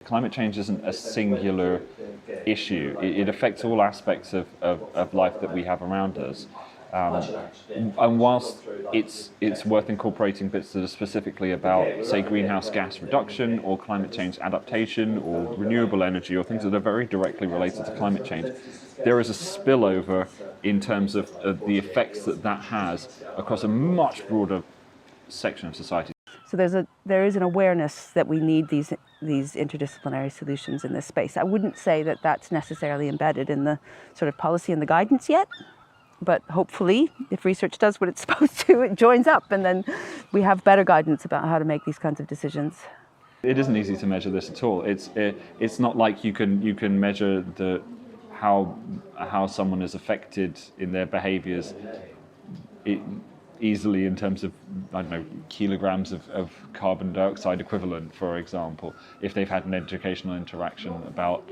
climate change isn't a singular issue. It affects all aspects of life that we have around us. And whilst it's worth incorporating bits that are specifically about, say, greenhouse gas reduction or climate change adaptation or renewable energy or things that are very directly related to climate change, there is a spillover in terms of the effects that has across a much broader section of society. So there is an awareness that we need these interdisciplinary solutions in this space. I wouldn't say that that's necessarily embedded in the sort of policy and the guidance yet, but hopefully, if research does what it's supposed to, it joins up, and then we have better guidance about how to make these kinds of decisions. It isn't easy to measure this at all. It's not like you can measure how someone is affected in their behaviours easily in terms of, I don't know, kilograms of carbon dioxide equivalent, for example, if they've had an educational interaction about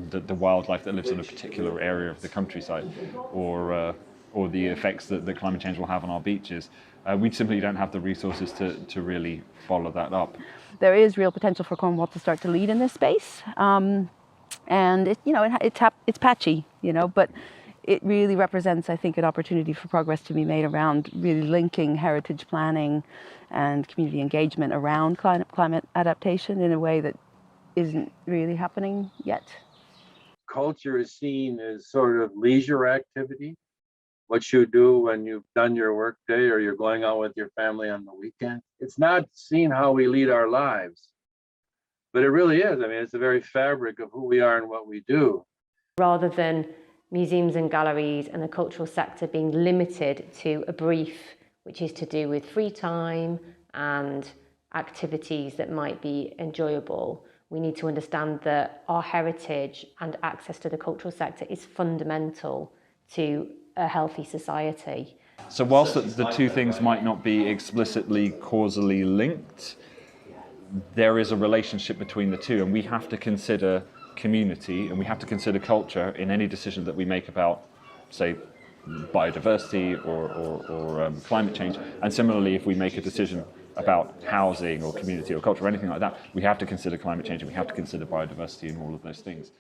the wildlife that lives in a particular area of the countryside, or the effects that climate change will have on our beaches. We simply don't have the resources to really follow that up. There is real potential for Cornwall to start to lead in this space, and it's patchy, but it really represents, I think, an opportunity for progress to be made around really linking heritage planning and community engagement around climate adaptation in a way that isn't really happening yet. Culture is seen as sort of leisure activity, what you do when you've done your work day or you're going out with your family on the weekend. It's not seen how we lead our lives, but it really is. I mean, it's the very fabric of who we are and what we do. Rather than museums and galleries and the cultural sector being limited to a brief which is to do with free time and activities that might be enjoyable, we need to understand that our heritage and access to the cultural sector is fundamental to a healthy society. So whilst the two things might not be explicitly causally linked, there is a relationship between the two, and we have to consider community and we have to consider culture in any decision that we make about, say, biodiversity or climate change. And similarly, if we make a decision about housing or community or culture or anything like that, we have to consider climate change and we have to consider biodiversity and all of those things.